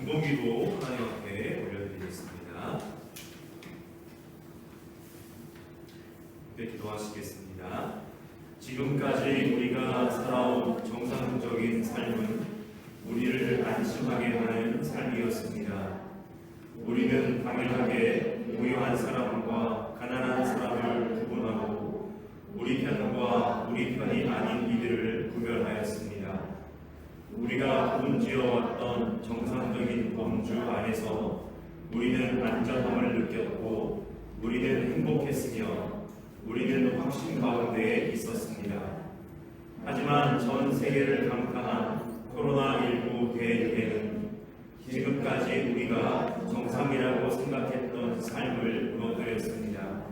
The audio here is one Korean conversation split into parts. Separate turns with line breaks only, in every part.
중보기도 하나님 앞에 올려드리겠습니다. 네, 기도하시겠습니다. 지금까지 우리가 살아온 정상적인 삶은 우리를 안심하게 하는 삶이었습니다. 우리는 당연하게 부유한 사람과 가난한 사람을 구분하고 우리 편과 우리 편이 아닌 이들을 구별하였습니다. 우리가 문지어왔던 정상적인 범주 안에서 우리는 안전함을 느꼈고 우리는 행복했으며 우리는 확신 가운데 있었습니다. 하지만 전 세계를 강타한 코로나19 대유행은 지금까지 우리가 정상이라고 생각했던 삶을 무너뜨렸습니다.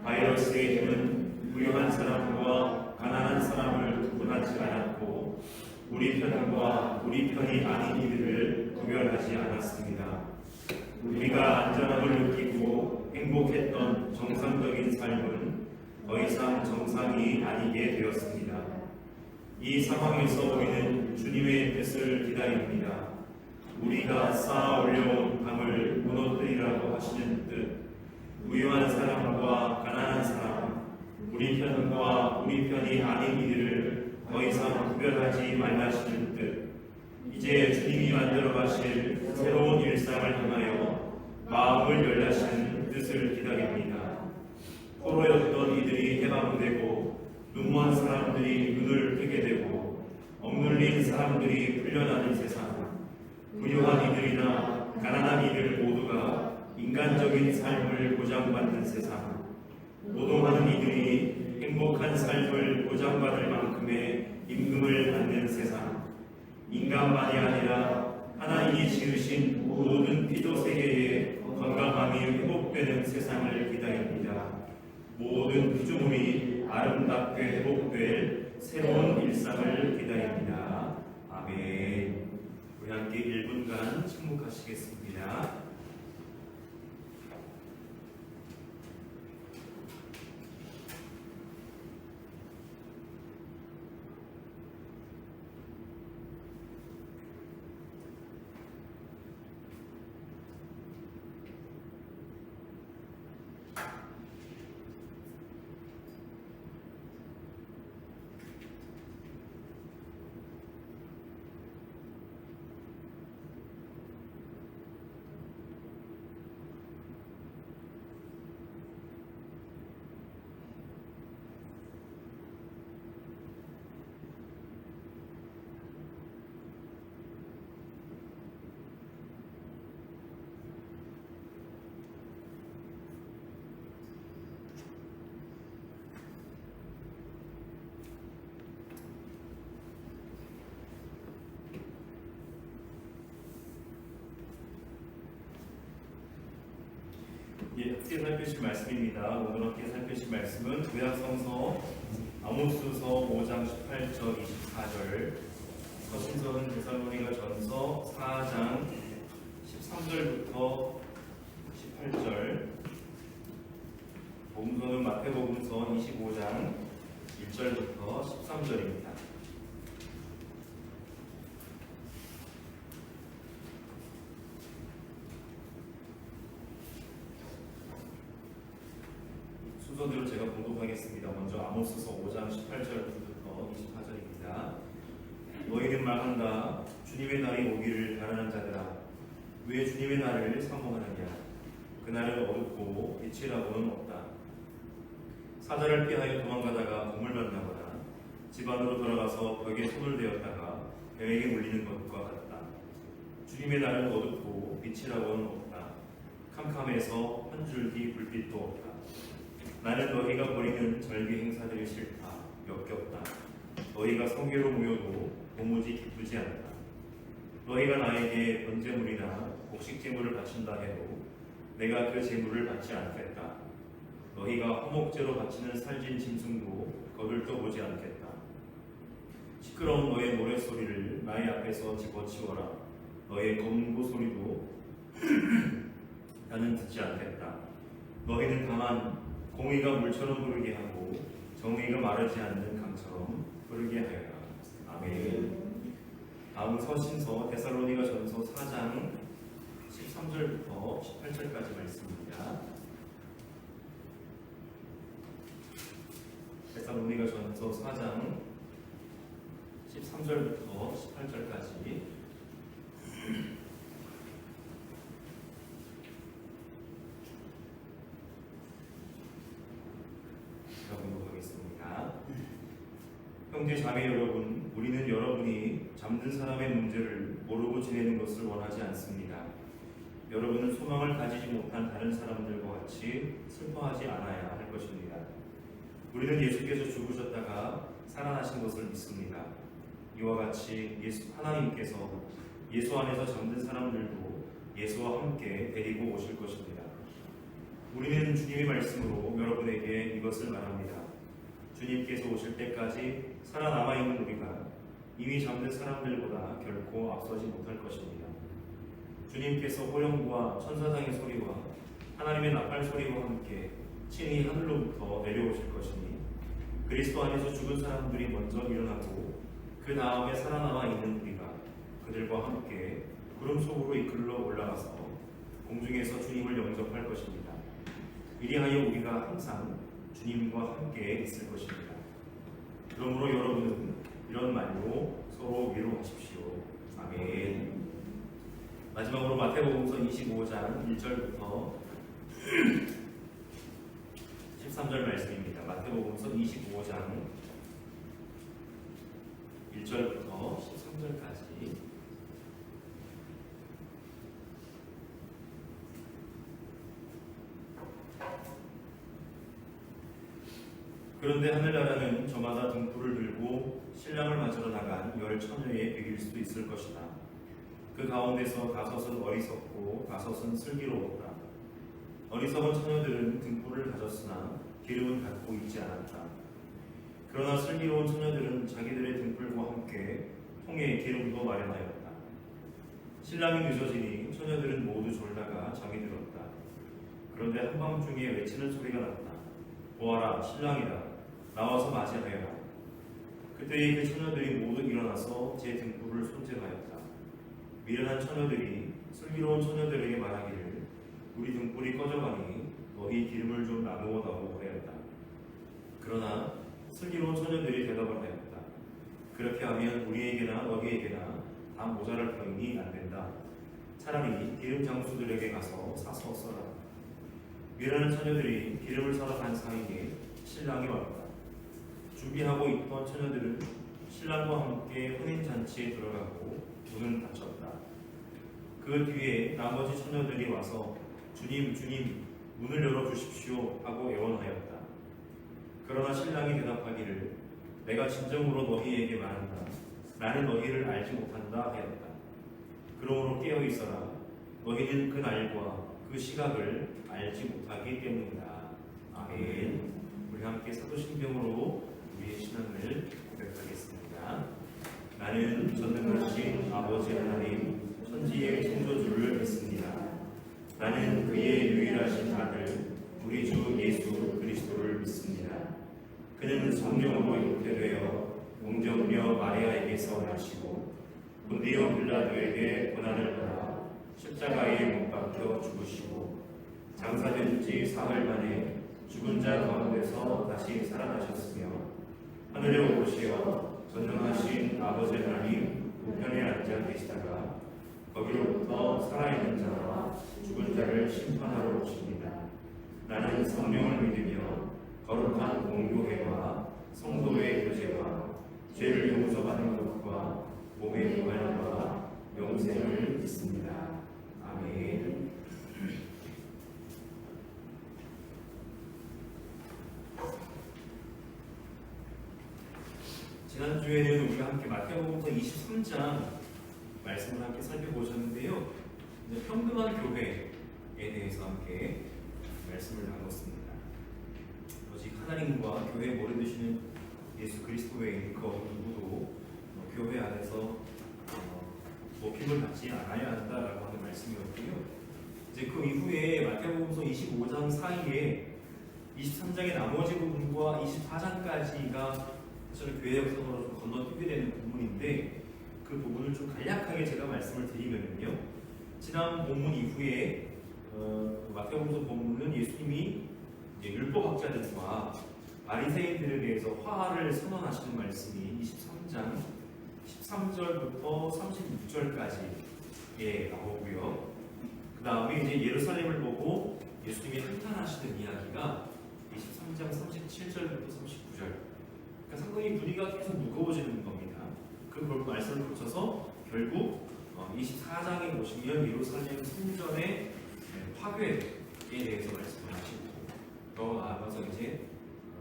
바이러스의 힘은 부유한 사람과 가난한 사람을 구분하지 않았고 우리 편과 우리 편이 아닌 이들을 구별하지 않았습니다. 우리가 안전함을 느끼고 행복했던 정상적인 삶은 더 이상 정상이 아니게 되었습니다. 이 상황에서 우리는 주님의 뜻을 기다립니다. 우리가 쌓아 올려온 담을 무너뜨리라고 하시는 뜻, 부유한 사람과 가난한 사람, 우리 편과 우리 편이 아닌 이들을 더 이상 구별하지 말라시는 뜻, 이제 주님이 만들어 가실 새로운 일상을 향하여 마음을 열라시는 뜻을 기다립니다. 포로였던 이들이 해방되고 눈먼 사람들이 눈을 뜨게 되고 억눌린 사람들이 풀려나는 세상, 부유한 이들이나 가난한 이들 모두가 인간적인 삶을 보장받는 세상, 노동하는 이들이 행복한 삶을 보장받을 만큼의 임금을 받는 세상, 인간만이 아니라 하나님이 지으신 모든 피조 세계에 건강함이 회복되는 세상을 기다립니다. 모든 피조물이 아름답게 회복될 새로운 일상을 기다립니다. 아멘. 우리 함께 1분간 침묵하시겠습니다. 함께 살펴주실 말씀입니다. 오늘 함께 살펴주실 말씀은 구약성서 아모스서 5장 18절 24절, 거신서는 데살로니가 전서 4장 13절부터 18절, 복음서는 마태복음서 25장 1절부터 13절입니다. 순서대로 제가 봉독하겠습니다. 먼저 아모스서 5장 18절부터 24절입니다. 너희는 말한다. 주님의 날이 오기를 바라는 자들아, 왜 주님의 날을 사모하느냐? 그날은 어둡고 빛이라고는 없다. 사자를 피하여 도망가다가 공을 만나거나 집 안으로 들어가서 벽에 손을 대었다가 뱀에게 물리는 것과 같다. 주님의 날은 어둡고 빛이라고는 없다. 캄캄해서 한 줄기 불빛도 없다. 나는 너희가 벌이는 절기 행사들이 싫다, 역겹다. 너희가 성계로 모여도 도무지 기쁘지 않다. 너희가 나에게 번제물이나 곡식제물을 바친다 해도 내가 그 제물을 받지 않겠다. 너희가 화목제로 바치는 살진 짐승도 거들떠보지 않겠다. 시끄러운 너의 노랫소리를 나의 앞에서 집어치워라. 너의 검고 소리도 나는 듣지 않겠다. 너희는 다만 공의가 물처럼 흐르게 하고 정의가 마르지 않는 강처럼 흐르게 하여라. 아멘. 다음은 다음은 서신서 데살로니가전서 4장 13절부터 18절까지 말씀입니다. 데살로니가전서 4장 13절부터 18절까지 제가 공부하겠습니다. 형제 자매 여러분, 우리는 여러분이 잠든 사람의 문제를 모르고 지내는 것을 원하지 않습니다. 여러분은 소망을 가지지 못한 다른 사람들과 같이 슬퍼하지 않아야 할 것입니다. 우리는 예수께서 죽으셨다가 살아나신 것을 믿습니다. 이와 같이 하나님께서 예수 안에서 잠든 사람들도 예수와 함께 데리고 오실 것입니다. 우리는 주님의 말씀으로 여러분에게 이것을 말합니다. 주님께서 오실 때까지 살아남아 있는 우리가 이미 잠든 사람들보다 결코 앞서지 못할 것입니다. 주님께서 호령과 천사장의 소리와 하나님의 나팔 소리와 함께 친히 하늘로부터 내려오실 것이니 그리스도 안에서 죽은 사람들이 먼저 일어나고 그 다음에 살아남아 있는 우리가 그들과 함께 구름 속으로 이끌러 올라가서 공중에서 주님을 영접할 것입니다. 이리하여 우리가 항상 주님과 함께 있을 것입니다. 그러므로 여러분은 이런 말로 서로 위로하십시오. 아멘. 마지막으로 마태복음서 25장 1절부터 13절 말씀입니다. 마태복음서 25장 1절부터 13절까지 그런데 하늘나라는 저마다 등불을 들고 신랑을 맞으러 나간 10처녀에 비길 수도 있을 것이다. 그 가운데서 5은 어리석고 5은 슬기로웠다. 어리석은 처녀들은 등불을 가졌으나 기름은 갖고 있지 않았다. 그러나 슬기로운 처녀들은 자기들의 등불과 함께 통에 기름도 마련하였다. 신랑이 늦어지니 처녀들은 모두 졸다가 잠이 들었다. 그런데 한밤중에 외치는 소리가 났다. 보아라, 신랑이다. 나와서 맞이하여라. 그때에 그 처녀들이 모두 일어나서 제 등불을 손질하였다. 미련한 처녀들이 슬기로운 처녀들에게 말하기를 우리 등불이 꺼져가니 너희 기름을 좀 나누어 다오 하였다. 그러나 슬기로운 처녀들이 대답을 하였다. 그렇게 하면 우리에게나 너희에게나 다 모자랄 터이니 안 된다. 차라리 기름 장수들에게 가서 사서 써라. 미련한 처녀들이 기름을 사러 간 사이에 신랑이 왔다. 준비하고 있던 처녀들은 신랑과 함께 혼인잔치에 들어가고 문은 닫혔다. 그 뒤에 나머지 처녀들이 와서 주님, 주님, 문을 열어주십시오 하고 애원하였다. 그러나 신랑이 대답하기를 내가 진정으로 너희에게 말한다. 나는 너희를 알지 못한다 하였다. 그러므로 깨어있어라. 너희는 그 날과 그 시각을 알지 못하기 때문이다. 아멘. 우리 함께 사도신경으로 우리의 신앙을 고백하겠습니다. 나는 전능하신 아버지 하나님 천지의 창조주를 믿습니다. 나는 그의 유일하신 아들 우리 주 예수 그리스도를 믿습니다. 그는 성령으로 잉태되어 용정녀 마리아에게서 나시고 본디오 빌라도에게 고난을 받아 십자가에 못 박혀 죽으시고 장사된 지 사흘 만에 죽은 자 가운데서 다시 살아나셨으며 하늘에 오르시어 전능하신 아버지 하나님 우편에 앉아 계시다가 거기로부터 살아있는 자와 죽은 자를 심판하러 오십니다. 나는 성령을 믿으며 거룩한 공교회와 성도의 교제와 죄를 용서받는 것과 몸의 부활과 영생을 믿습니다. 아멘. 지난주에는 우리가 함께 마태복음서 23장 말씀을 함께 살펴보셨는데요. 이제 평등한 교회에 대해서 함께 말씀을 나눴습니다. 오직 하나님과 교회에 몰아드시는 예수 그리스도 외에 그 누구도 교회 안에서 높임을 받지 않아야 한다라고 하는 말씀이었고요. 이제 그 이후에 마태복음서 25장 사이에 23장의 나머지 부분과 24장까지가 사실 교회 역사로 건너뛰게 되는 부분인데 그 그 부분을 좀 간략하게 제가 말씀을 드리면요. 지난 본문 이후에 마태복음서 본문은 예수님이 이제 율법학자들과 바리새인들에 대해서 화를 선언하시는 말씀이 23장 13절부터 36절까지에 나오고요. 그 다음에 이제 예루살렘을 보고 예수님이 한탄하시는 이야기가 23장 37절부터 39절. 그러니까 상당히 분위기가 계속 무거워지는 겁니다. 그 말씀을 거쳐서 결국 24장에 보시면 예루살렘 성전의 파괴에 대해서 말씀을 하시고 더 나아가서 이제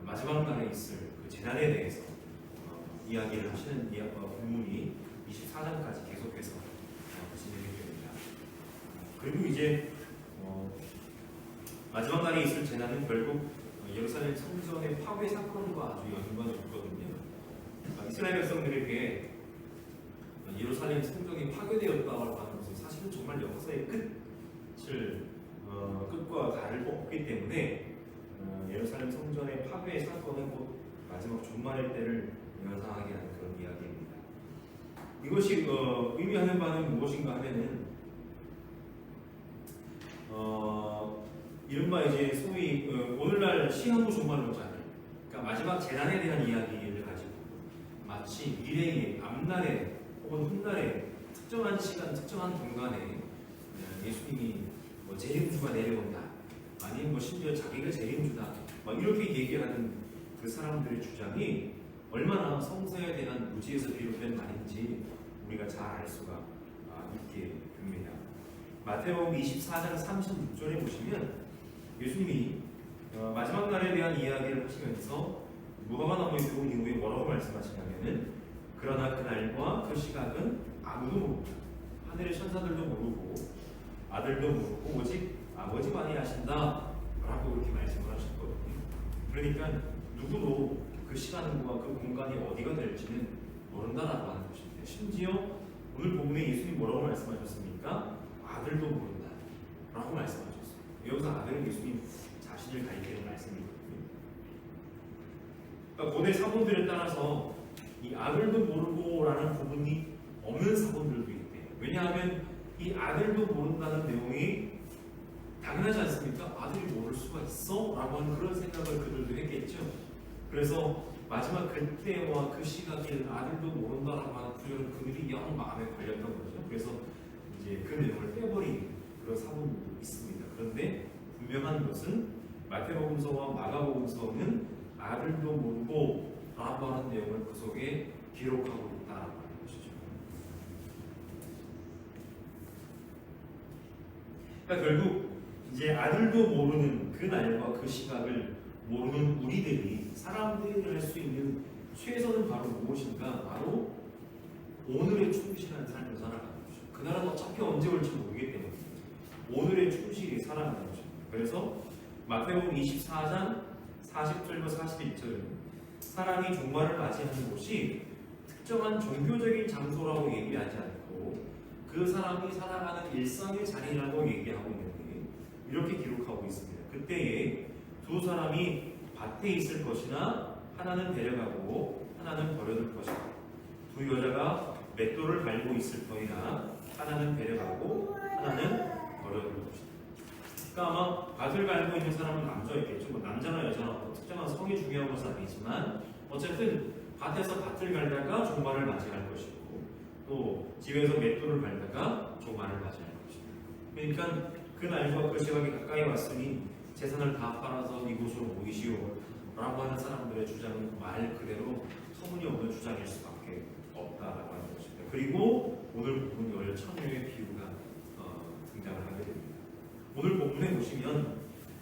마지막 날에 있을 그 재난에 대해서 이야기를 하시는 본문이 24장까지 계속해서 진행이 됩니다. 그리고 이제 마지막 날에 있을 재난은 결국 예루살렘 성전의 파괴 사건과 아주 연관이 있거든요. 이스라엘 백성들에게 예루살렘 성전이 파괴되었다고 하는 것은 사실은 정말 역사의 끝과 다를 바 없기 때문에 예루살렘 성전의 파괴 사건은 곧 마지막 종말의 때를 연상하게 하는 그런 이야기입니다. 이것이 의미하는 바는 무엇인가 하면은 이른바 이제 소위 오늘날 시한부 종말론자들, 그러니까 마지막 재난에 대한 이야기를 가지고 마치 미래의 앞날에 혹은 훗날에 특정한 시간, 특정한 공간에 예수님이 재림주가 내려온다, 아니면 심지어 자기가 재림주다, 이렇게 얘기하는 그 사람들의 주장이 얼마나 성서에 대한 무지에서 비롯된 말인지 우리가 잘 알 수가 있게 됩니다. 마태복음 24장 36절에 보시면 예수님이 마지막 날에 대한 이야기를 하시면서 무화과 나무에 들어온 이후에 뭐라고 말씀하시냐면은 그러나 그날과 그 시각은 아무도 모르고 하늘의 천사들도 모르고 아들도 모르고 오직 아버지만이 아신다 라고 그렇게 말씀을 하셨거든요. 그러니까 누구도 그 시간과 그 공간이 어디가 될지는 모른다라고 하는 것입니다. 심지어 오늘 본문에 예수님이 뭐라고 말씀하셨습니까? 아들도 모른다 라고 말씀하셨어요. 여기서 아들은 예수님 자신을 가리키는 말씀이거든요. 그러니까 고대 사본들에 따라서 이 아들도 모르고 라는 부분이 없는 사본들도 있대요. 왜냐하면 이 아들도 모른다는 내용이 당연하지 않습니까? 아들이 모를 수가 있어? 라고 하는 그런 생각을 그들도 했겠죠. 그래서 마지막 그때와 그 시각에 아들도 모른다라고 하는 구절은 그들이 영 마음에 걸렸던 거죠. 그래서 이제 그 내용을 빼버린 그런 사본들도 있습니다. 그런데 분명한 것은 마태복음서와 마가복음서는 아들도 모르고 라고 하는 내용을 그 속에 기록하고 있다라고 하는 것이죠. 그러니까 결국 이제 아들도 모르는 그 날과 그 시각을 모르는 우리들이 사람들이 할 수 있는 최선은 바로 무엇인가? 바로 오늘에 충실한 삶을 살아가는 것이죠. 그날은 어차피 언제 올지 모르기 때문에 오늘에 충실히 살아가는 것입니다. 그래서 마태복음 24장 40절과 41절은 사람이 종말을 맞이하는 곳이 특정한 종교적인 장소라고 얘기하지 않고 그 사람이 살아가는 일상의 자리라고 얘기하고 있는데 이렇게 기록하고 있습니다. 그때에 두 사람이 밭에 있을 것이나 하나는 데려가고 하나는 버려둘 것이다. 두 여자가 맷돌을 갈고 있을 터이나 하나는 데려가고 하나는 버려둘 것이다. 그러니까 아마 밭을 갈고 있는 사람은 남자였겠죠. 남자나 여자나 특정한 성이 중요한 것은 아니지만 어쨌든 밭에서 밭을 갈다가 종말을 맞이할 것이고 또 집에서 맷돌을 갈다가 종말을 맞이할 것이다. 그러니까 그 날과 그 시각이 가까이 왔으니 재산을 다 팔아서 이곳으로 모이시오 라고 하는 사람들의 주장은 말 그대로 터무니없는 주장일 수밖에 없다라고 하는 것입니다. 그리고 오늘 본문에 처녀의 비유가 등장을 하게 됩니다. 오늘 본문에 보시면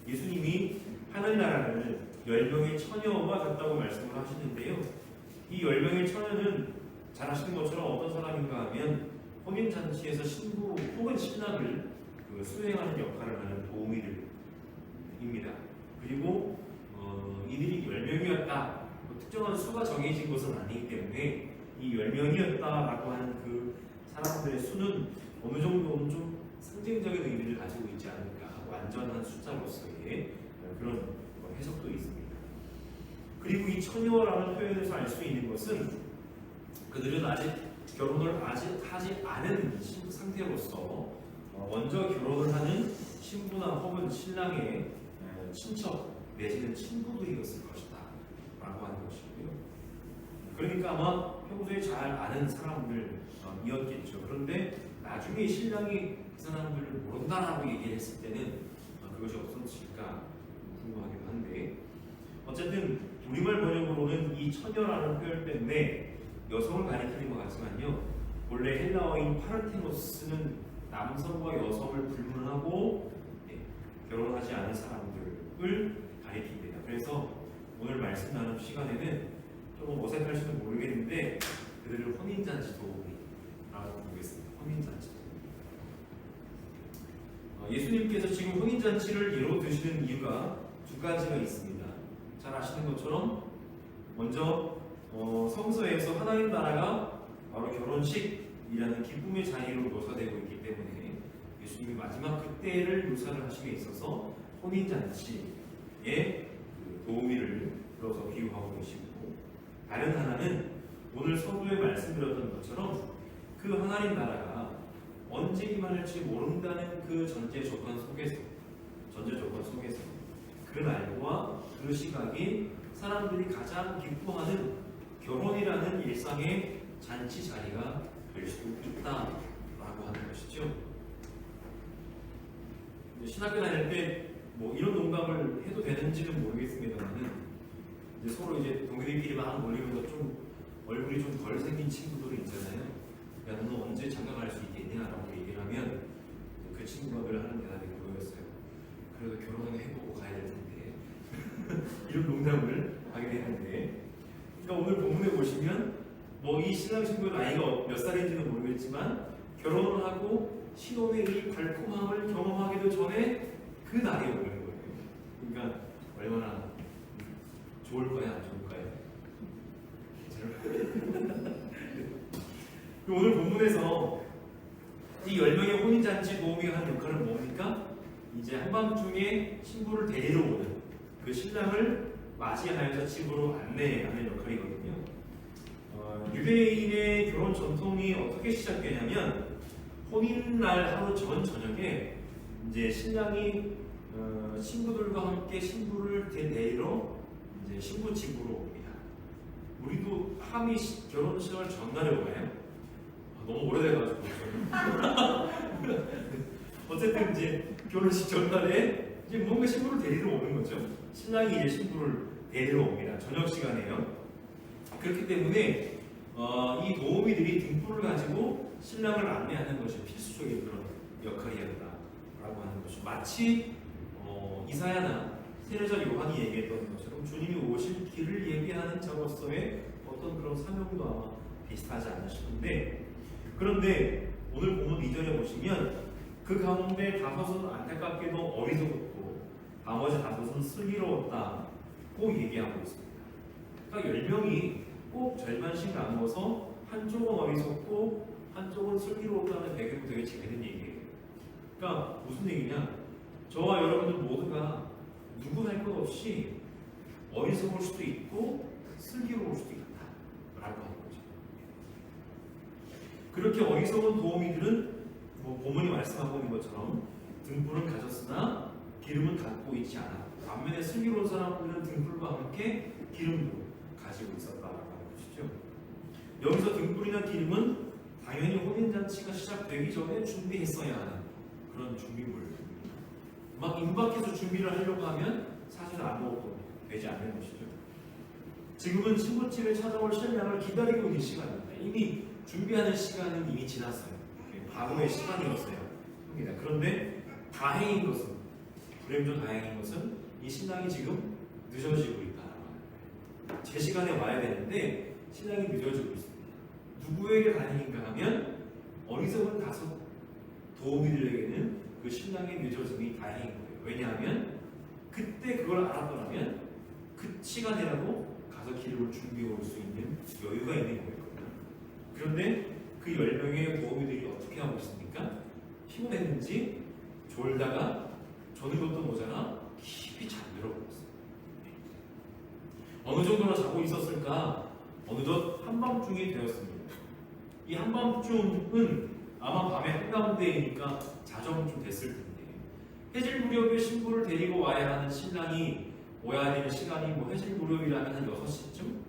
예수님이 하늘나라를 10명의 처녀와 같다고 말씀을 하시는데요. 이 10명의 처녀는 잘 아시는 것처럼 어떤 사람인가 하면 혼인잔치에서 신부 혹은 신랑을 수행하는 역할을 하는 도우미들입니다. 그리고 이들이 10명이었다. 특정한 수가 정해진 것은 아니기 때문에 이 10명이었다라고 하는 그 사람들의 수는 어느 정도는 좀 상징적인 의미를 가지고 있지 않을까. 완전한 숫자로서의 그런 해석도 있습니다. 그리고 이 처녀라는 표현에서 알 수 있는 것은 그들은 아직 결혼을 아직 하지 않은 상태로서 먼저 결혼을 하는 신부나 혹은 신랑의 친척 내지는 친구들이었을 것이다 라고 하는 것이고요. 그러니까 아마 평소에 잘 아는 사람들이었겠죠. 그런데 나중에 신랑이 그 사람들을 모른다라고 얘기했을 때는 그것이 없었을까 궁금하기도 한데, 어쨌든 우리말 번역으로는 이 처녀라는 표현 때문에 여성을 가리키는 것 같지만요, 원래 헬라어인 파르테노스는 남성과 여성을 불문하고 결혼하지 않은 사람들을 가리킵니다. 그래서 오늘 말씀 나눈 시간에는 조금 어색할지도 모르겠는데 그들을 혼인잔치 도우미라고 부르겠습니다. 혼인잔치 도우미. 예수님께서 지금 혼인잔치를 예로 드시는 이유가 두 가지가 있습니다. 잘 아시는 것처럼 먼저 성서에서 하나님 나라가 바로 결혼식이라는 기쁨의 자리로 묘사되고 있기 때문에 예수님이 마지막 그때를 묘사를 하심에 있어서 혼인잔치에 도우미를 불러서 비유하고 계시고, 다른 하나는 오늘 서두에 말씀드렸던 것처럼 그 하나님 나라가 언제 임할지 모른다는 그 전제 조건 속에서 그 날과 그 시각이 사람들이 가장 기뻐하는 결혼이라는 일상의 잔치 자리가 될 수 있다라고 하는 것이죠. 신학교 다닐 때 뭐 이런 농담을 해도 되는지는 모르겠습니다만은 서로 이제 동기들끼리 막 몰리면서 좀 얼굴이 좀 덜 생긴 친구들이 있잖아요. 야, 너는 언제 장가 갈 수 있겠냐라고 얘기를 하면 그 친구가 늘 하는 대답이 그거였어요. 그래도 결혼은 해보고 가야 될 텐데 이런 농담을 하게 되는데, 그러니까 오늘 본문에 보시면 뭐 이 신랑 신부의 나이가 몇 살인지는 모르겠지만 결혼을 하고 신혼의 이 달콤함을 경험하기도 전에 그 날이 오는 거예요. 그러니까 얼마나 좋을까요? 안 좋을까요? 오늘 본문에서 이 10명의 혼인잔치 도우미가 하는 역할은 뭡니까? 이제 한밤중에 신부를 데리러 오는 그 신랑을 맞이하여서 집으로 안내하는 역할이거든요. 유대인의 결혼 전통이 어떻게 시작되냐면 혼인날 하루 전 저녁에 이제 신랑이 친구들과 함께 신부를 데리러 이제 신부 집으로 옵니다. 우리도 함이 결혼식을 전날에 오나요? 너무 오래돼가지고 어쨌든 이제 결혼식 전날에 이제 뭔가 신부를 데리러 오는 거죠. 신랑이 이제 신부를 데리러 옵니다. 저녁 시간에요. 그렇기 때문에 이 도우미들이 등불을 가지고 신랑을 안내하는 것이 필수적인 그런 역할이었다라고 하는 것이, 마치 이사야나 세례자 요한이 얘기했던 것처럼 주님이 오실 길을 얘기하는 자로서의 어떤 그런 사명도 아마 비슷하지 않나 싶은데, 그런데 오늘 본문 2절에 보시면 그 가운데 다섯은 안타깝게도 어리석었고 나머지 다섯은 슬기로웠다고 얘기하고 있습니다. 그러니까 10명이 꼭 절반씩 나누어서 한쪽은 어리석고 한쪽은 슬기로웠다는 배경도 되게 재밌는 얘기예요. 그러니까 무슨 얘기냐, 저와 여러분들 모두가 누구 할 것 없이 어리석을 수도 있고 슬기로울 수도 있다라고 하는 거죠. 그렇게 어리석은 도우미들은 본문이 말씀하고 있는 것처럼 등불은 가졌으나 기름은 갖고 있지 않아. 반면에 슬기로운 사람들은 등불과 함께 기름도 가지고 있었다라고 하는 것이죠. 여기서 등불이나 기름은 당연히 혼인잔치가 시작되기 전에 준비했어야 하는 그런 준비물입니다. 막 임박해서 준비를 하려고 하면 사실 아무것도 되지 않는 것이죠. 지금은 신부집에 찾아올 신랑을 기다리고 있는 시간입니다. 이미 준비하는 시간은 이미 지났어요. 바로의 시간이었어요. 그런데 다행인 것은, 불행중 다행인 것은 이 신랑이 지금 늦어지고 있다. 제 시간에 와야 되는데 신랑이 늦어지고 있습니다. 누구에게 다행인가 하면 어리석은 다섯 도우미들에게는 그 신랑의 늦어짐이 다행인 거예요. 왜냐하면 그때 그걸 알았더라면 그 시간이라도 가서 기름을 준비해 올 수 있는 여유가 있는 거예요. 그런데 그 10명의 도우미들이 어떻게 하고 있습니까? 피곤했는지 졸다가 저는 것도 모자라 깊이 잠들어 버렸어요. 어느 정도나 자고 있었을까? 어느덧 한밤중이 되었습니다. 이
이 한밤중은 아마 밤의 한가운데이니까 자정은 좀 됐을 텐데 해질 무렵에 신부를 데리고 와야 하는 신랑이 와야 되는 시간이 뭐 해질 무렵이라면 한 6시쯤?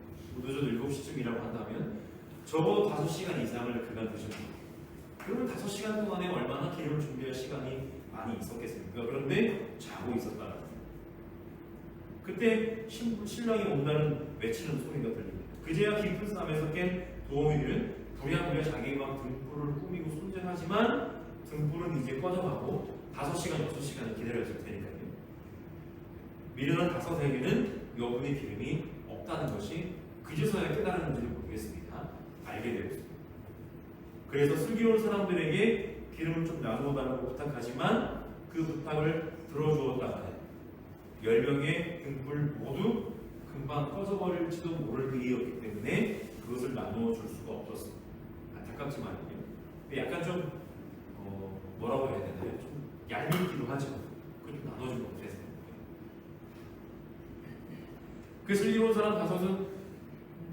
늦어도 7시쯤이라고 한다면 적어도 5시간 이상을 그가 늦었다. 그러면 5시간 동안에 얼마나 기름을 준비할 시간이 많이 있었겠습니까? 그런데 자고 있었다는 거예요. 그때 신랑이 온다는 외치는 소리가 들립니다. 그제야 깊은 잠에서 깬 도우미들은 부랴부랴 자기가 등불을 꾸미고 손질하지만 등불은 이제 꺼져가고 5시간, 6시간을 기다렸을 테니까요. 미련한 다섯에게는 여분의 기름이 없다는 것이 그제서야 깨달았는지를 모르겠습니다. 알게 되었습니다. 그래서 슬기로운 사람들에게 기름을 좀 나누어달라고 부탁하지만 그 부탁을 들어주었다가 10명의 등불 모두 금방 꺼져버릴지도 모를 일이었기 때문에 그것을 나누어 줄 수가 없었습니다. 안타깝지만요. 약간 좀 뭐라고 해야 되나요? 좀 얄밉기도 하죠. 그걸 좀 나눠주지 못해서. 그 슬기로운 사람 다섯은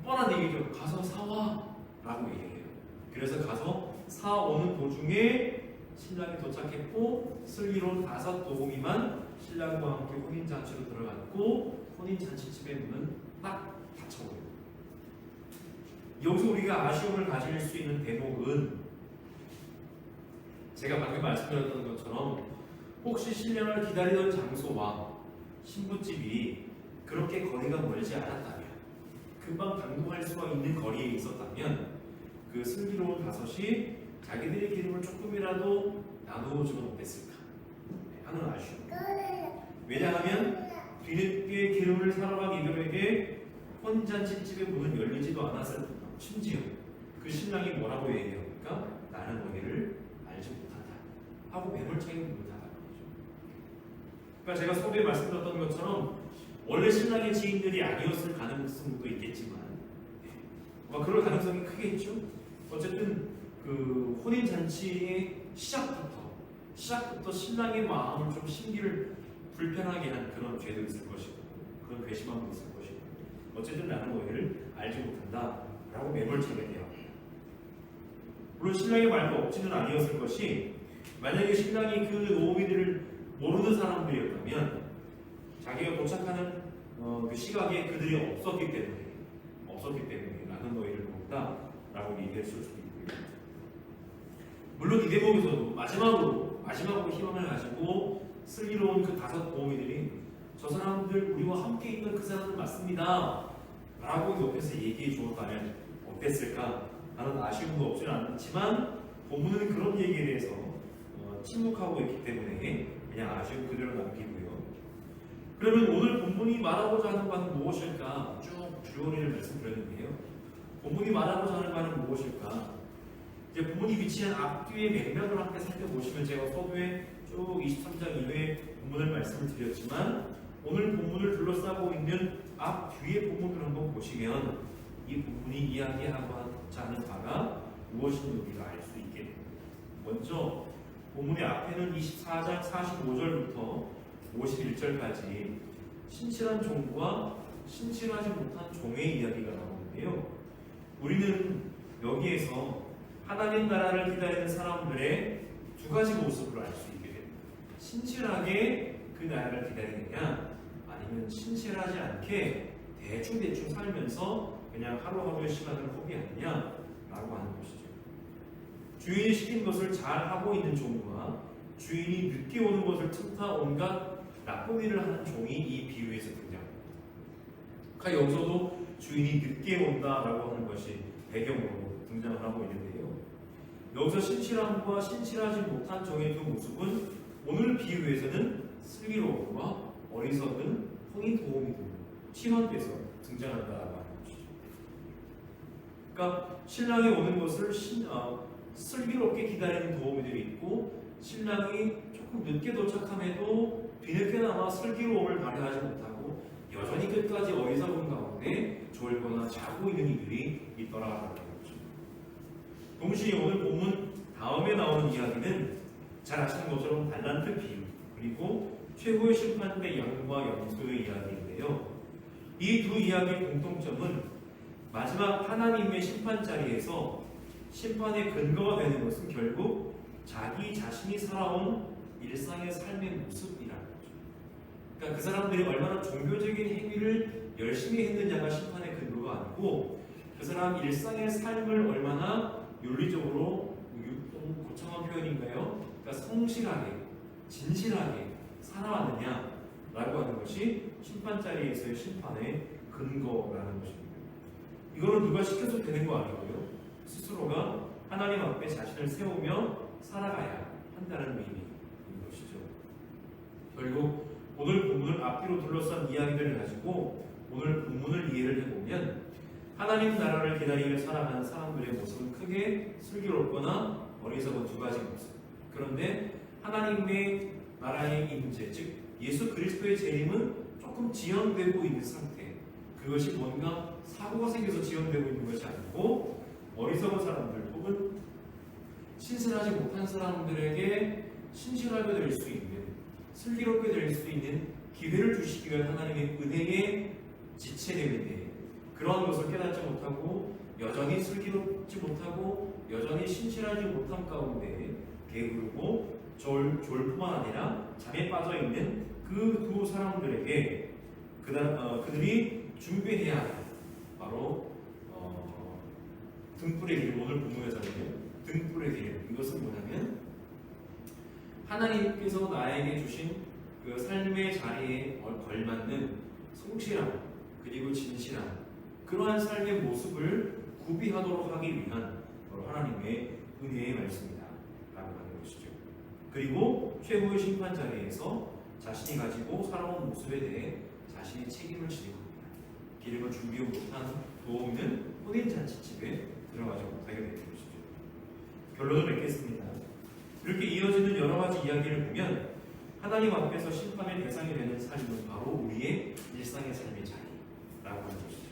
뻔한 얘기죠. 가서 사와 라고 얘기해요. 그래서 가서 사오는 도중에 신랑이 도착했고 슬기로운 5 도우미만 신랑과 함께 혼인잔치로 들어갔고 혼인잔치집의 문은 딱 닫혀버려요. 여기서 우리가 아쉬움을 가질 수 있는 대목은 제가 방금 말씀드렸던 것처럼 혹시 신랑을 기다리던 장소와 신부집이 그렇게 거리가 멀지 않았다면 금방 당도할 수가 있는 거리에 있었다면 그 슬기로운 5이 자기들의 기름을 조금이라도 나누어주지 못했을까 하는 아쉬움. 왜냐하면 뒤늦게 기름을 사러 간 이들에게 혼인잔치집의 문은 열리지도 않았을 뿐 심지어 그 신랑이 뭐라고 얘기합니까? 나는 너희를 알지 못한다 하고 매몰차게 못하다는 거죠. 그러니까 제가 서두에 말씀드렸던 것처럼 원래 신랑의 지인들이 아니었을 가능성도 있겠지만 그럴 가능성이 크겠죠. 어쨌든 그 혼인잔치의 시작부터 신랑의 마음을 좀 심기를 불편하게 한 그런 죄도 있을 것이고 그런 괘씸함도 있을 것이고 어쨌든 나는 너희를 알지 못한다 라고 매몰차게 대합니다. 물론 신랑의 말도 억지는 아니었을 것이 만약에 신랑이 그 노우미들을 모르는 사람들이었다면 자기가 도착하는 그 시각에 그들이 없었기 때문에 나는 너희를 모른다 라고 얘기했을 수도 있고요. 물론 이 대목에서도 마지막으로 희망을 가지고 슬기로운 그 5 도우미들이 저 사람들 우리와 함께 있는 그 사람은 맞습니다 라고 옆에서 얘기해 주었다면 어땠을까 하는 아쉬움도 없지는 않지만 본문은 그런 얘기에 대해서 침묵하고 있기 때문에 그냥 아쉬움 그대로 남기고요. 그러면 오늘 본문이 말하고자 하는 바는 무엇일까? 쭉 줄거리를 말씀드렸는데요. 본문이 말하고자 하는 바는 무엇일까? 이제 본문이 위치한 앞뒤의 맥락을 함께 살펴보시면 제가 서두에 쭉 23장 이후에 본문을 말씀을 드렸지만 오늘 본문을 둘러싸고 있는 앞뒤의 본문을 한번 보시면 이 본문이 이야기하고자 하는 바가 무엇인지 우리가 알 수 있게 됩니다. 먼저 본문의 앞에는 24장 45절부터 51절까지 신실한 종과 신실하지 못한 종의 이야기가 나오는데요. 우리는 여기에서 하나님 나라를 기다리는 사람들의 2가지 모습을 알 수 있게 됩니다. 신실하게 그 나라를 기다리느냐 아니면 신실하지 않게 대충 살면서 그냥 하루하루의 시간을 포기하느냐라고 하는 것이죠. 주인이 시킨 것을 잘 하고 있는 종과 주인이 늦게 오는 것을 틈타 온갖 나쁜 일을 하는 종이 이 비유에서 등장합니다. 그러니까 여기서도 주인이 늦게 온다라고 하는 것이 배경으로 등장을 하고 있는데요. 여기서 신실함과 신실하지 못한 종의 두 모습은 오늘 비유에서는 슬기로움과 어리석은 흥이 도움이 됩니다. 신원돼서 등장한다라고 하는 것이죠. 그러니까 신랑이 오는 것을 슬기롭게 기다리는 도우미들이 있고 신랑이 조금 늦게 도착함에도 뒤늦게나마 슬기로움을 발휘하지 못하고 여전히 끝까지 어리석은 가운데 졸거나 자고 있는 이들이 있더라라는 거죠. 동시에 오늘 본문 다음에 나오는 이야기는 잘 아시는 것처럼 달란트 비유 그리고 최후의 심판대 양과 염소의 이야기인데요. 이 두 이야기의 공통점은 마지막 하나님의 심판 자리에서 심판의 근거가 되는 것은 결국 자기 자신이 살아온 일상의 삶의 모습이라는 거죠. 그러니까 그 사람들이 얼마나 종교적인 행위를 열심히 했느냐가 심판의 근거가 아니고 그 사람 일상의 삶을 얼마나 윤리적으로 너무 거창한 표현인가요? 그러니까 성실하게, 진실하게 살아왔느냐라고 하는 것이 심판 자리에서의 심판의 근거라는 것입니다. 이거는 누가 시켜서 되는 거 아니고요. 스스로가 하나님 앞에 자신을 세우며 살아가야 한다는 의미인 것이죠. 결국 오늘 본문을 앞뒤로 둘러싼 이야기들을 가지고 오늘 본문을 이해를 해보면 하나님 나라를 기다리며 살아가는 사람들의 모습은 크게 슬기롭거나 어리석은 두 가지 모습. 그런데 하나님의 나라의 임재, 즉 예수 그리스도의 재림은 조금 지연되고 있는 상태. 그것이 뭔가 사고가 생겨서 지연되고 있는 것이 아니고 어리석은 사람들 혹은 신실하지 못한 사람들에게 신실하게 될 수 있는, 슬기롭게 될 수 있는 기회를 주시기 위한 하나님의 은혜에 지체되는데 그러한 것을 깨닫지 못하고 여전히 슬기롭지 못하고 여전히 신실하지 못함 가운데 게으르고 졸뿐만 아니라 잠에 빠져 있는 그 두 사람들에게 그들이 준비해야 할 바로 등불의 길, 오늘 본문에서는요 등불의 길. 이것은 뭐냐면 하나님께서 나에게 주신 그 삶의 자리에 걸맞는 성실함 그리고 진실함 그러한 삶의 모습을 구비하도록 하기 위한 바로 하나님의 은혜의 말씀이다 라고 하는 것이죠. 그리고 최후의 심판 자리에서 자신이 가지고 살아온 모습에 대해 자신이 책임을 지는 겁니다. 기름을 준비 못한 도움은 혼인잔치집에 들어가지 못하게 되는 것이죠. 결론을 맺겠습니다. 이렇게 이어지는 여러 가지 이야기를 보면 하나님 앞에서 심판의 대상이 되는 삶은 바로 우리의 일상의 삶의 자리라고 하는 것이죠.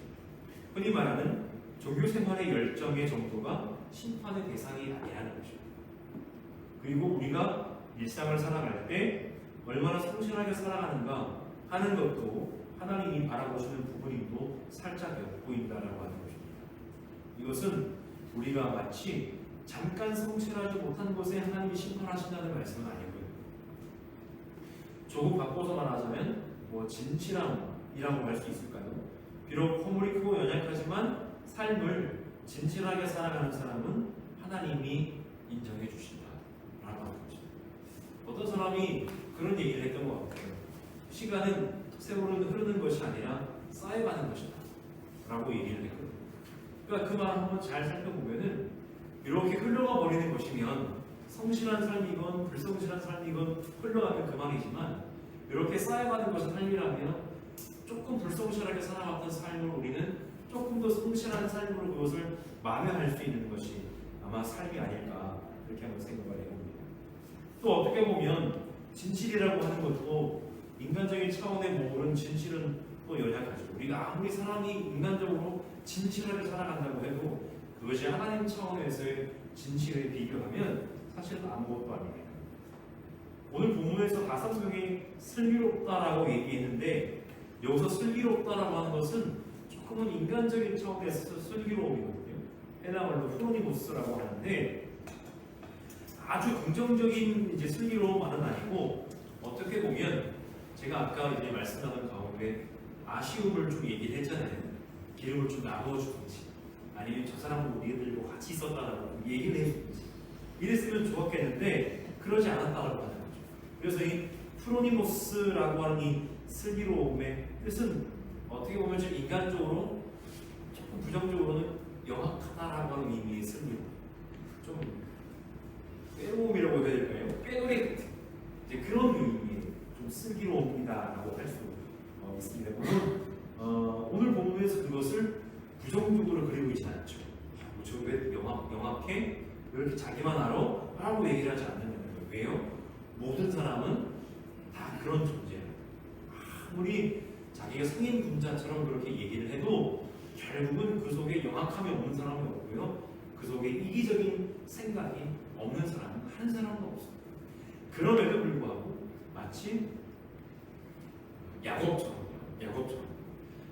흔히 말하는 종교 생활의 열정의 정도가 심판의 대상이 아니라는 것입니다. 그리고 우리가 일상을 살아갈 때 얼마나 성실하게 살아가는가 하는 것도 하나님이 바라보시는 부분임도 살짝 엿보인다라고 하는 것입니다. 이것은 우리가 마치 잠깐 성실하지 못한 것에 하나님이 심판하신다는 말씀은 아니고요. 조금 바꿔서 말하자면 진실함이라고 할 수 있을까요? 비록 허물이 크고 연약하지만 삶을 진실하게 살아가는 사람은 하나님이 인정해 주신다라고 하는 거죠. 어떤 사람이 그런 얘기를 했던 것 같아요. 시간은 세월은 흐르는 것이 아니라 쌓여가는 것이다 라고 얘기를 했거든요. 그러니까 그 말 한번 잘 살펴보면은 이렇게 흘러가 버리는 것이면 성실한 삶이건 불성실한 삶이건 흘러가면 그만이지만 이렇게 쌓여가는 것이 삶이라면 조금 불성실하게 살아왔던 삶을 우리는 조금 더 성실한 삶으로 그것을 만회할 수 있는 것이 아마 삶이 아닐까 그렇게 한번 생각을 해봅니다. 또 어떻게 보면 진실이라고 하는 것도 인간적인 차원의 모르는 진실은 또 연약하죠. 우리가 아무리 사람이 인간적으로 진실하게 살아간다고 해도 그것이 하나님 차원에서의 진실에 비교하면 사실은 아무것도 아닙니다. 오늘 본문에서 가성경이 슬기롭다라고 얘기했는데 여기서 슬기롭다라고 하는 것은 조금은 인간적인 차원에서 슬기로움이거든요. 해당말로 프로니모스라고 하는데 아주 긍정적인 슬기로움만은 아니고 어떻게 보면 제가 아까 이제 말씀 나눈 가운데 아쉬움을 좀 얘기를 했잖아요. 기름을 좀 나누어주든지 아니면 저 사람도 우리들과 같이 있었다라고 얘기를 해주든지 이랬으면 좋았겠는데 그러지 않았다라고 하는 거죠. 그래서 이 프로니모스라고 하는 이 슬기로움의 뜻은 어떻게 보면 좀 인간적으로 조금 부정적으로는 영악하다라고 하는 의미의 슬기로움, 좀 빼놓음이라고 해야 될까요? 빼놓이 같은 이제 그런 의미의 좀 슬기로움이다라고 할 수 있습니다. 오늘 본문에서 그것을 부정적으로 그리고 있지 않죠. 저 왜 영악해? 왜 이렇게 자기만 알아? 라고 얘기를 하지 않는다는 거예요. 왜요? 모든 사람은 다 그런 존재예요. 아무리 자기가 성인 군자처럼 그렇게 얘기를 해도 결국은 그 속에 영악함이 없는 사람은 없고요. 그 속에 이기적인 생각이 없는 사람은 한 사람도 없습니다. 그럼에도 불구하고 마치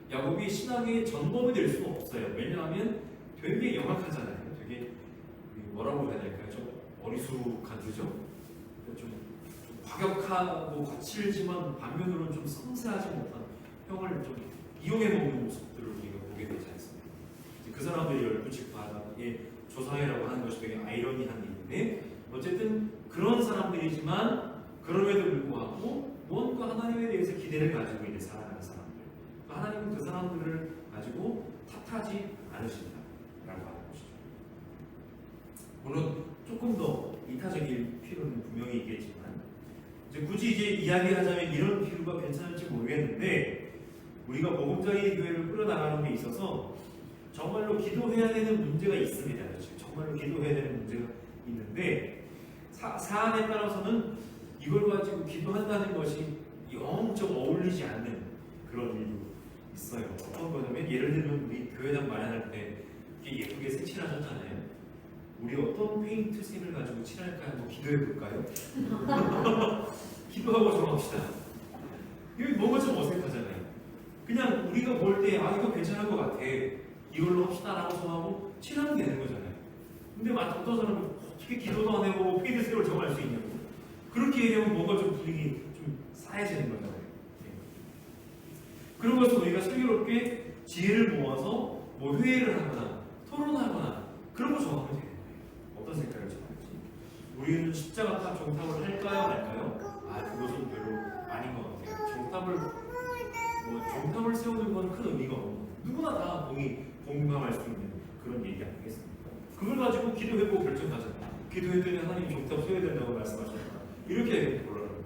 야곱이 신앙의 전범이 될 수가 없어요. 왜냐하면 되게 영악하잖아요. 되게 엄숙한 주죠. 좀 과격하고 거칠지만 반면으로는 좀 섬세하지 못한 형을 좀 이용해 먹는 모습들을 우리가 보게 되지 않습니까? 그 사람들이 12지파의 조상이라고 하는 것이 되게 아이러니한 일인데 어쨌든 그런 사람들이지만 그럼에도 불구하고 뭔가 하나님에 대해서 기대를 가지고 있는 살아가는 사람들, 하나님은 그 사람들을 가지고 탓하지 않으신다라고 하는 것이죠. 물론 조금 더 이타적일 필요는 분명히 있겠지만 굳이 이제 이야기하자면 이런 비유가 괜찮을지 모르겠는데 우리가 보금자리 교회를 끌어나가는 데 있어서 정말로 기도해야 되는 문제가 있습니다. 정말로 기도해야 되는 문제가 있는데 사안에 따라서는 이걸 가지고 기도한다는 것이 영적 어울리지 않는 그런 일도 있어요. 어떤 거냐면 예를 들면 우리 교회당 마련할 때 예쁘게 색칠하셨잖아요. 우리 어떤 페인트 색을 가지고 칠할까 한번 기도해 볼까요? 기도하고 정합시다. 이거 뭔가 좀 어색하잖아요. 그냥 우리가 볼 때 이거 괜찮을 것 같아. 이걸로 합시다라고 정하고 칠하면 되는 거잖아요. 근데 어떤 사람은 어떻게 기도도 안 해보고 페인트 색을 정할 수 있냐고. 그렇게 얘기하면 뭔가 좀 분위기 좀 싸해지는 거잖아요. 그런 것을 우리가 슬기롭게 지혜를 모아서 뭐 회의를 하거나 토론하거나 그런 거 정하면 되는 거예요. 어떤 색깔을 정할지. 우리는 십자가 탑 정탑을 할까요 말까요? 그것은 별로 아닌 것 같아요. 정탑을 세우는 건 큰 의미가 없는 거예요. 누구나 다 공감할 수 있는 그런 얘기 아니겠습니까? 그걸 가지고 기도해보고 결정하잖아요. 기도했더니 하나님 정탑 세워야 된다고 말씀하셨다. 이렇게 곤란한 거예요.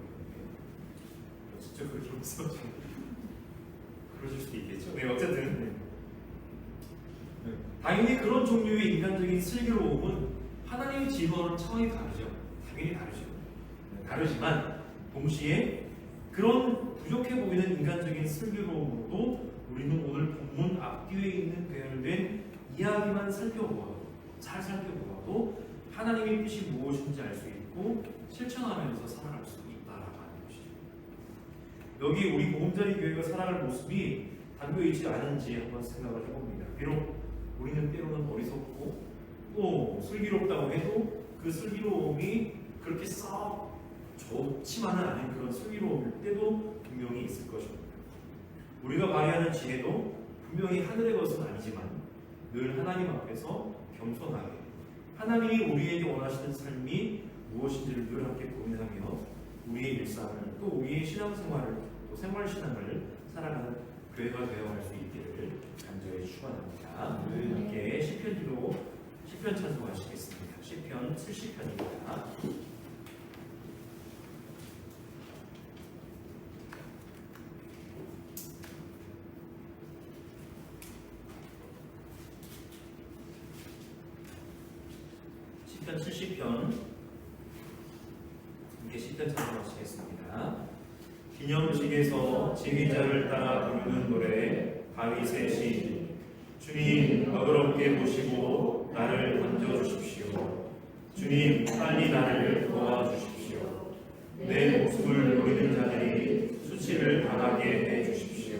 진짜 그렇게 말씀하시면 그러실 수도 있겠죠. 네, 어쨌든 당연히 그런 종류의 인간적인 슬기로움은 하나님의 지혜와는 차원이 다르죠. 당연히 다르죠. 다르지만 동시에 그런 부족해 보이는 인간적인 슬기로움으로도 우리는 오늘 본문 앞뒤에 있는 배열된 이야기만 잘 살펴보아도 하나님의 뜻이 무엇인지 알 수 있고 실천하면서 살아갈 수 있다라고 하는 것이죠. 여기 우리 보금자리 교회가 살아갈 모습이 담겨 있지 않은지 한번 생각을 해봅니다. 비록 우리는 때로는 어리석고 또 슬기롭다고 해도 그 슬기로움이 그렇게 썩 좋지만은 않은 그런 슬기로움일 때도 분명히 있을 것입니다. 우리가 발휘하는 지혜도 분명히 하늘의 것은 아니지만 늘 하나님 앞에서 겸손하게 하나님이 우리에게 원하시는 삶이 무엇인지를 늘 함께 고민하며 우리의 일상을 또 우리의 신앙생활을 또 생활신앙을 살아가는 교회가 되어갈 수 있기를 간절히 축원합니다. 함께 시편 찬송하시겠습니다. 시편 70편입니다. 시편 70편 함께 시편 찬송하시겠습니다. 기념식에서 지휘자를 따라 부르는 노래 다윗의 시. 주님 너그럽게 보시고 나를 건져주십시오. 주님 빨리 나를 도와주십시오. 내 목숨을 노리는 자들이 수치를 당하게 해주십시오.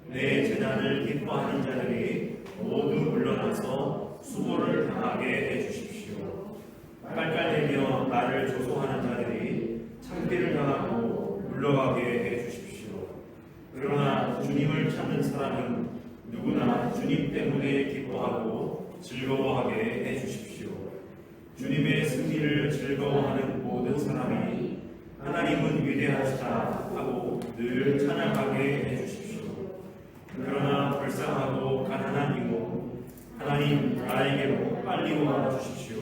내 재난을 기뻐하는 자들이 모두 물러나서 수고를 당하게 해주십시오. 깔깔대며 나를 조소하는 자들이 창피를 당하고 물러가게 해주십시오. 그러나 주님을 찾는 사람은 누구나 주님 때문에 기뻐하고 즐거워하게 해주십시오. 주님의 승리를 즐거워하는 모든 사람이 하나님은 위대하시다 하고 늘 찬양하게 해주십시오. 그러나 불쌍하고 가난한 이모 하나님 나에게로 빨리 와 주십시오.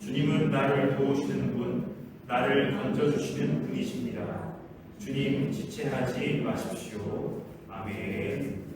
주님은 나를 도우시는 분, 나를 건져주시는 분이십니다. 주님 지체하지 마십시오. 아멘.